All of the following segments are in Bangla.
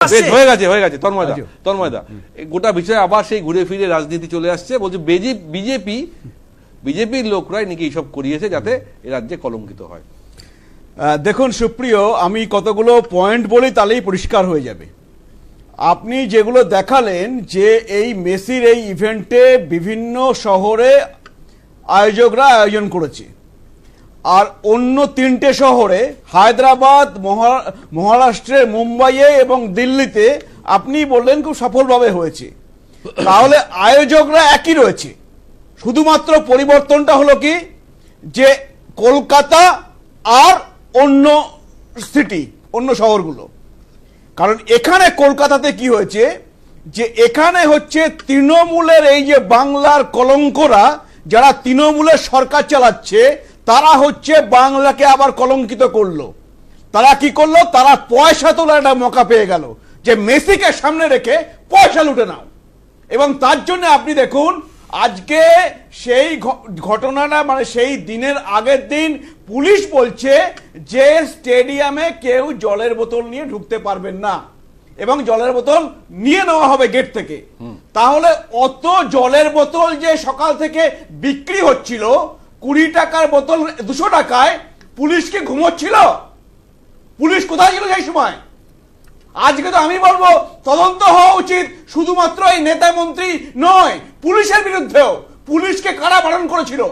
আসছে। হয়ে গেছে তন্ময়দা গোটা বিষয়ে আবার সেই ঘুরে ফিরে রাজনীতি চলে আসছে, বলছে বিজেপির লোকরাই নাকি এইসব করিয়েছে যাতে এ রাজ্যে কলঙ্কিত হয়। দেখুন সুপ্রিয়, আমি কতগুলো পয়েন্ট বলি তাহলেই পরিষ্কার হয়ে যাবে। আপনি যেগুলো দেখালেন যে এই মেসির এই ইভেন্টে বিভিন্ন শহরে আয়োজকরা আয়োজন করেছে, আর অন্য 3টে শহরে হায়দ্রাবাদ, মহারাষ্ট্রের মুম্বাইয়ে এবং দিল্লিতে আপনি বললেন খুব সফলভাবে হয়েছে। তাহলে আয়োজকরা একই রয়েছে, শুধুমাত্র পরিবর্তনটা হলো কি যে কলকাতা আর অন্য সিটি, অন্য শহরগুলো। কারণ এখানে কলকাতাতে কি হয়েছে যে এখানে হচ্ছে তৃণমূলের এই যে বাংলার কলঙ্করা, যারা তৃণমূলের সরকার চালাচ্ছে, তারা হচ্ছে বাংলাকে আবার কলঙ্কিত করলো। তারা কি করলো? তারা পয়সা তোলার একটা মৌকা পেয়ে গেল যে মেসিকে সামনে রেখে পয়সা লুটে নাও। এবং তার জন্য আপনি দেখুন আজকে সেই ঘটনাটা, মানে সেই দিনের আগের দিন পুলিশ বলছে যে স্টেডিয়ামে কেউ জলের বোতল নিয়ে ঢুকতে পারবেন না এবং জলের বোতল নিয়ে নেওয়া হবে গেট থেকে। তাহলে অত জলের বোতল যে সকাল থেকে বিক্রি হচ্ছিল 20 টাকার বোতল 200 টাকায়, পুলিশ কি ঘুমোচ্ছিল? পুলিশ কোথায় ছিল সেই সময়? আজকে তো আমি বলবো তদন্ত হওয়া উচিত, শুধুমাত্র এই নেতা মন্ত্রী নয়, পুলিশের বিরুদ্ধেও। পুলিশকে কারা বারণ করেছিল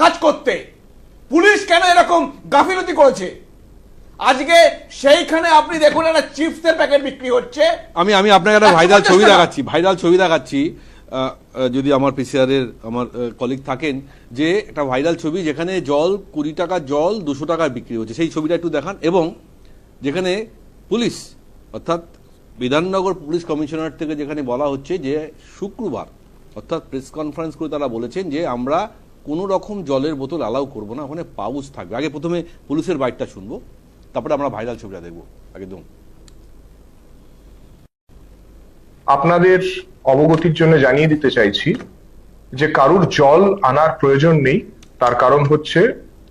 কাজ করতে? পুলিশ কেন এরকম গাফিলতি করেছে? আজকে সেইখানে আপনি দেখুন একটা চিপসের প্যাকেট বিক্রি হচ্ছে। আমি আপনাকে একটা ভাইরাল ছবি দেখাচ্ছি, যদি আমার পিসিআর এর আমার কলিগ থাকেন, যে একটা ভাইরাল ছবি যেখানে জল 20 টাকার জল 200 টাকায় বিক্রি হচ্ছে, সেই ছবিটা একটু দেখান। এবং যেখানে পুলিশ অর্থাৎ বিধাননগর পুলিশ কমিশনার থেকে যেখানে বলা হচ্ছে যে শুক্রবার অর্থাৎ প্রেস কনফারেন্স করে তারা বলেছেন যে আমরা কোনো রকম জলের বোতল অ্যালাউ করবো না, ওখানে পাউচ থাকবে। আগে প্রথমে পুলিশের বাইটটা শুনবো, তারপরে আমরা ভাইরাল ছবিটা দেখবো। একদম আপনাদের অবগতির জন্য জানিয়ে দিতে চাইছি যে কারুর জল আনার প্রয়োজন নেই। তার কারণ হচ্ছে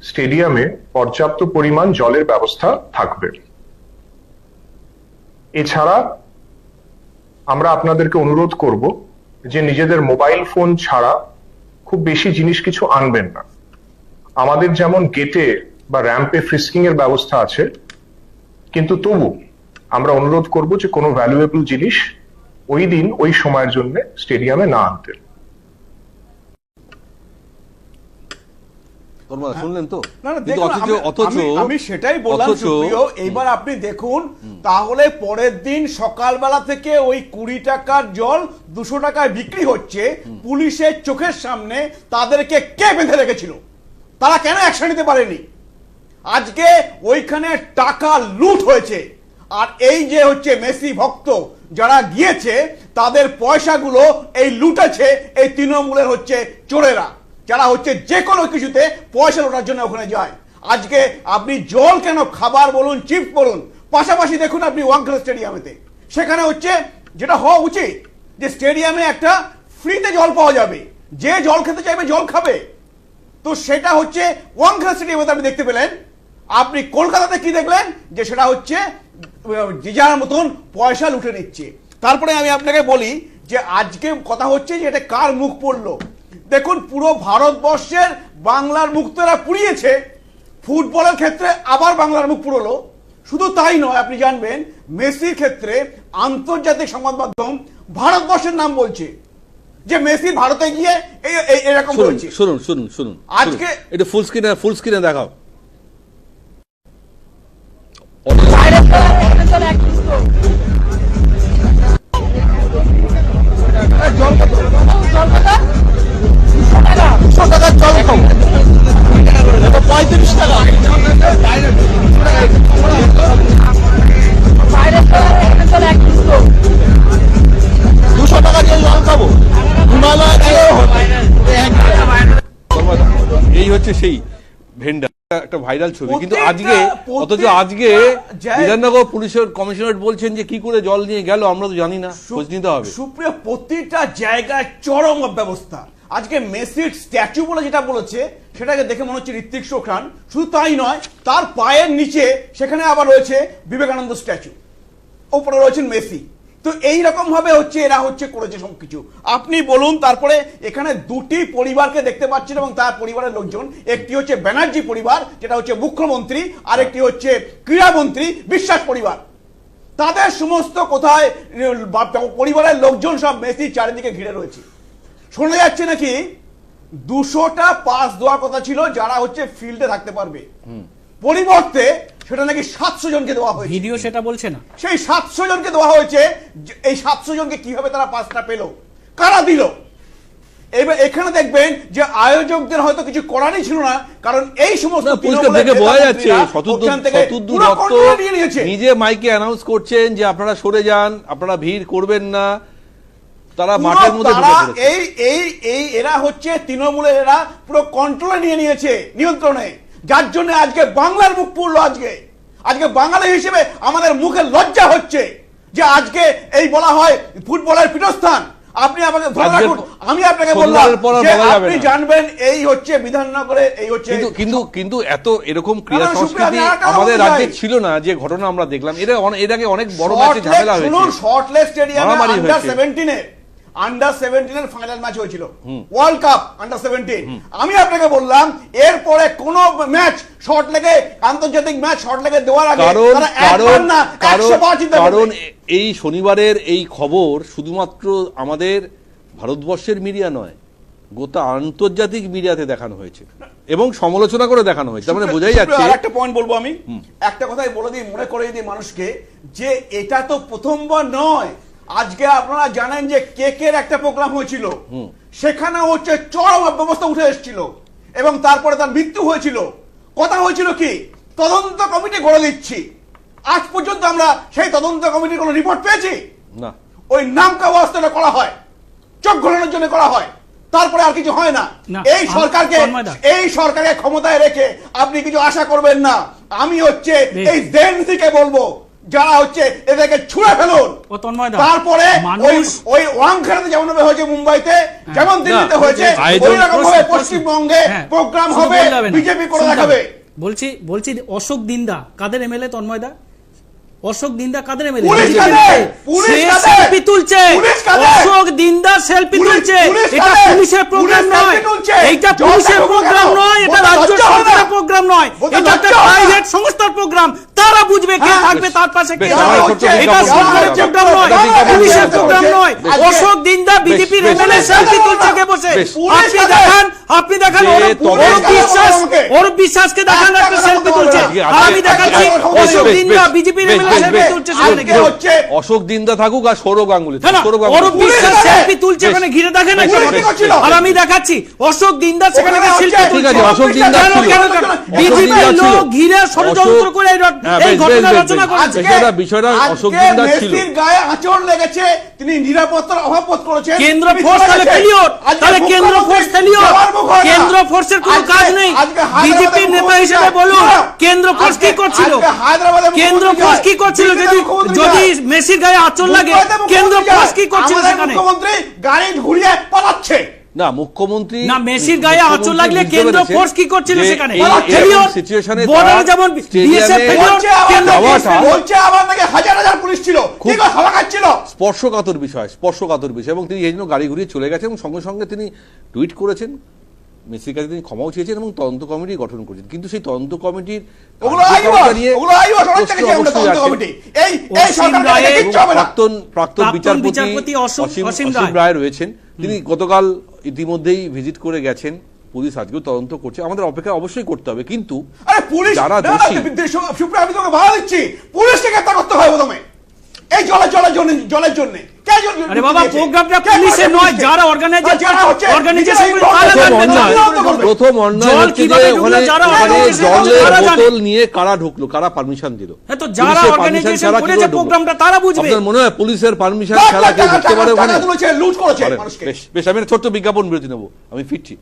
স্টেডিয়ামে পর্যাপ্ত পরিমাণ জলের ব্যবস্থা থাকবে। এছাড়া আমরা আপনাদেরকে অনুরোধ করব যে নিজেদের মোবাইল ফোন ছাড়া খুব বেশি জিনিস কিছু আনবেন না। আমাদের যেমন গেটে বা র্যাম্পে ফ্রিস্কিং এর ব্যবস্থা আছে, কিন্তু তবু আমরা অনুরোধ করব যে কোনো ভ্যালুয়েবল জিনিস ওই দিন ওই সময়ের জন্য স্টেডিয়ামে না আনতে। শুনলেন তো? আমি সেটাই বললাম সুপ্রিয়। এইবার আপনি দেখুন, তাহলে পরের দিন সকালবেলা থেকে ওই 20 টাকার জল 200 টাকায় বিক্রি হচ্ছে, পুলিশের চোখের সামনে তাদেরকে কে বেঁধে রেখেছিল? তারা কেন অ্যাকশন নিতে পারেনি? আজকে ওইখানে টাকা লুট হয়েছে, আর এই যে হচ্ছে মেসি ভক্ত যারা গিয়েছে তাদের পয়সাগুলো এই লুটেছে এই তৃণমূলের হচ্ছে চোরেরা, যারা হচ্ছে যে কোনো কিছুতে পয়সা লোটার জন্য ওখানে যায়। আজকে আপনি জল কেন, খাবার বলুন, চিপস বলুন, পাশাপাশি দেখুন আপনি ওয়াংখেড়ে স্টেডিয়ামেতে, সেখানে হচ্ছে যেটা হওয়া উচিত যে স্টেডিয়ামে একটা ফ্রিতে জল পাওয়া যাবে, যে জল খেতে চাইবে জল খাবে। তো সেটা হচ্ছে ওয়াংখেড়ে স্টেডিয়ামে আপনি দেখতে পেলেন। আপনি কলকাতাতে কি দেখলেন? যে সেটা হচ্ছে যে যার মতন পয়সা লুটে নিচ্ছে। তারপরে আমি আপনাকে বলি যে আজকে কথা হচ্ছে যে এটা কার মুখ পড়লো। দেখুন, পুরো ভারতবর্ষের বাংলার মুখ তো এরা পুড়িয়েছে, ফুটবলের ক্ষেত্রে আবার বাংলার মুখ পুরোলো। শুধু তাই নয়, আপনি জানবেন মেসির ক্ষেত্রে আন্তর্জাতিক সংবাদ মাধ্যম ভারতবর্ষের নাম বলছে, যে মেসি ভারতে গিয়ে এরকম বলছে। শুনুন আজকে এটা ফুল স্ক্রিনে দেখাও। এই হচ্ছে সেই ভেন্ডার, একটা ভাইরাল ছবি। কিন্তু আজকে বিধাননগর পুলিশের কমিশনার বলছেন যে কি করে জল নিয়ে গেল আমরা তো জানি না, খোঁজ নিতে হবে। সুপ্রিয়, প্রতিটা জায়গায় চরম ব্যবস্থা। আজকে মেসির স্ট্যাচু বলে যেটা বলেছে সেটাকে দেখে মনে হচ্ছে ঋত্বিক রোশন। শুধু তাই নয়, তার পায়ের নিচে সেখানে আবার রয়েছে বিবেকানন্দ স্ট্যাচু। ওপরে রয়েছেন মেসি। তো এই রকম ভাবে হচ্ছে এরা হচ্ছে করেছে সবকিছু। আপনি বলুন, তারপরে এখানে দুটি পরিবারকে দেখতে পাচ্ছেন এবং তার পরিবারের লোকজন, একটি হচ্ছে ব্যানার্জি পরিবার যেটা হচ্ছে মুখ্যমন্ত্রী, আর একটি হচ্ছে ক্রীড়ামন্ত্রী বিশ্বাস পরিবার। তাদের সমস্ত কোথায় পরিবারের লোকজন সব মেসি চারিদিকে ঘিরে রয়েছে। শোনা যাচ্ছে নাকি 200টা পাস দেওয়ার কথা ছিল যারা হচ্ছে ফিল্ডে থাকতে পারবে, পরিবর্তে সেটা নাকি 700 জনকে দেওয়া হয়েছে। ভিডিও সেটা বলছে না, সেই 700 জনকে দেওয়া হয়েছে। এই 700 জনকে কিভাবে তারা পাসটা পেল, কারা দিল? এবার এখানে দেখবেন যে আয়োজকদের হয়তো কিছু করারই ছিল না, কারণ এই সমস্ত থেকে বোঝা যাচ্ছে শতদ্রু দত্ত নিয়ে নিয়েছে। নিজে মাইকে অ্যানাউন্স করছেন যে আপনারা সরে যান, আপনারা ভিড় করবেন না। তারা মাঠের মধ্যে এরা হচ্ছে তৃণমূলের, এরা পুরো কন্ট্রোলে নিয়ে নিয়েছে, নিয়ন্ত্রণে, যার জন্য আজকে বাংলার মুখ পুরলো। আজকে বাঙালি হিসেবে আমাদের মুখে লজ্জা হচ্ছে যে আজকে এই বলা হয় ফুটবলের পীঠস্থান। আপনি আমাকে ধরে রাখুন, আমি আপনাকে বললাম যে আপনি জানবেন এই হচ্ছে বিধাননগরে, এই হচ্ছে কিন্তু এত এরকম ক্রীড়া সংস্কৃতি আমাদের রাজ্যে ছিল না যে ঘটনা আমরা দেখলাম। এর আগে অনেক বড় ম্যাচে ঝামেলা হয়েছে। শর্টলেক স্টেডিয়ামে আন্ডার 17 এর ফাইনাল ম্যাচ হয়েছিল, ওয়ার্ল্ড কাপ আন্ডার 17। আমি আপনাকে বললাম এরপরে কোন ম্যাচ শর্টলেগে, আন্তর্জাতিক ম্যাচ শর্টলেগে দেওয়ার আগে তারা একবার না 100 বার চিন্তা করবে। কারণ এই শনিবারের এই খবর শুধুমাত্র আমাদের ভারতবর্ষের মিডিয়া নয়, গোটা আন্তর্জাতিক মিডিয়াতে দেখানো হয়েছে এবং সমালোচনা করে দেখানো হয়েছে। তার মানে বোঝাই যাচ্ছে। একটা পয়েন্ট বলবো আমি, একটা কথাই বলে দিই, মনে করে দিই মানুষকে, যে এটা তো প্রথমবার নয়। আজকে আপনারা জানেন যে কেকের একটা প্রোগ্রাম হয়েছিল, সেখানে হচ্ছে চরম অব্যবস্থা উঠে এসেছিল এবং তারপরে তার মৃত্যু হয়েছিল। কথা হয়েছিল কি, তদন্ত কমিটি গড়ে দিচ্ছি। আজ পর্যন্ত আমরা সেই তদন্ত কমিটির কোনো রিপোর্ট পেয়েছি না। ওই নামকা অবস্থাটা করা হয়, চোখ ঘোরানোর জন্য করা হয়, তারপরে আর কিছু হয় না। এই সরকারকে ক্ষমতায় রেখে আপনি কিছু আশা করবেন না। আমি হচ্ছে এই জেএনসিকে বলবো, যারা হচ্ছে এদেরকে ছুঁড়ে ফেলুন। তারপরে ওই ওয়াংখেড়াতে যেমন হয়েছে, মুম্বাইতে যেমন দিল্লিতে হয়েছে, ওই রকম ভাবে পশ্চিমবঙ্গে প্রোগ্রাম হবে, বিজেপি করে দেখাবে। বলছি অশোক দিন্দা কাদের এমএলএ? তন্ময়দা, অশোক দিন্দা কাদের এমএলএ? সেলফি তুলছে, অশোক দিন্দা সেলফি তুলছে। এটা পুলিশের প্রোগ্রাম নয়, এটা পুলিশের প্রোগ্রাম নয়, এটা রাজ্য সরকারের প্রোগ্রাম নয়, এটা একটা প্রাইভেট সংস্থার প্রোগ্রাম। তারা বুঝবে কে থাকবে তার পাশে কে থাকবে। এটা সরকারের প্রোগ্রাম নয়, পুলিশের প্রোগ্রাম নয়। অশোক দিন্দা বিজেপির এমএলএ সেলফি তুলছে কে বসে। আপনি দেখান অরূপ বিশ্বাসকে দেখান একটা সেলফি তুলছে, আর আমি দেখাচ্ছি অশোক দিন্দা বিজেপির এমএলএ সেলফি তুলছে। অশোক দিন্দা থাকুক আর সৌরভ গাঙ্গুলি, অরূপ বিশ্বাস সেলফি তুলছে, ওখানে ঘিরে দেখেন। আর আমি দেখাচ্ছি অশোক দিন্দা সেখানে সেলফি তুলছে। অশোক দিন্দা বিজেপির লোক ঘিরে ষড়যন্ত্র করে এই ঘটনা রচনা করেছে। বিষয়টা অশোক দিন্দা ছিল, মেসির গায়ে আঁচড় লেগেছে, তিনি নিরাপত্তার অভাব বোধ করেছেন। কেন্দ্র ফোর্স তাহলে ফেলিওর, তাহলে কেন্দ্র ফোর্স ফেলিওর, কেন্দ্র ফোর্সের কোনো কাজ নেই। বিজেপির নেতা হিসেবে বলুন কেন্দ্র ফোর্স কি করছিল? কেন্দ্র ফোর্স কি করছিল? যদি মেসির গায়ে আঁচড় লাগে কেন্দ্র ফোর্স কি করছিল সেখানে? মুখ্যমন্ত্রী গাড়ি ঘুরিয়ে পালাচ্ছে না, মুখ্যমন্ত্রী না, মেসির গায়ে আঁচড় লাগলে কেন্দ্র ফোর্স কি করছিল সেখানে? সিচুয়েশনে বর্ডারে যেমন বিএসএফ ফেলিওর, কেন্দ্র ফোর্স বলছে আমার নাকি হাজার হাজার পুলিশ ছিল, ঠিক হাওয়া খাচ্ছিল। স্পর্শকাতর বিষয় এবং তিনি এই জন্য গাড়ি ঘুরিয়ে চলে গেছেন এবং সঙ্গে সঙ্গে তিনি টুইট করেছেন, মেসির কাছে তিনি ক্ষমাও চেয়েছেন এবং তদন্ত কমিটি গঠন করেছেন। কিন্তু সেই তদন্ত কমিটির প্রাক্তন বিচারপতি অসীম রায় রয়েছেন, তিনি গতকাল ইতিমধ্যেই ভিজিট করে গেছেন। পুলিশ আজকেও তদন্ত করছে, আমাদের অপেক্ষা অবশ্যই করতে হবে। কিন্তু যারা দোষী, আমি তোকে ভাড়া দিচ্ছি, পুলিশকে গ্রেফতার করতে হয় প্রথমে এই জলের জন্য। আরে বাবা, প্রোগ্রামটা পুলিশের নয়, যারা অর্গানাইজেশন প্রথম অন্যায় হচ্ছে যে ওখানে জলের বোতল নিয়ে কারা ঢুকলো, কারা পারমিশন দিল। তো যারা অর্গানাইজেশন করেছে প্রোগ্রামটা তারা বুঝবে। আপনার মনে হয় পুলিশের পারমিশন ছাড়া কেউ ঢুকতে পারে ওখানে? বেশ, আমি ছোট্ট বিজ্ঞাপন বিরতি নেবো, আমি ফিরছি।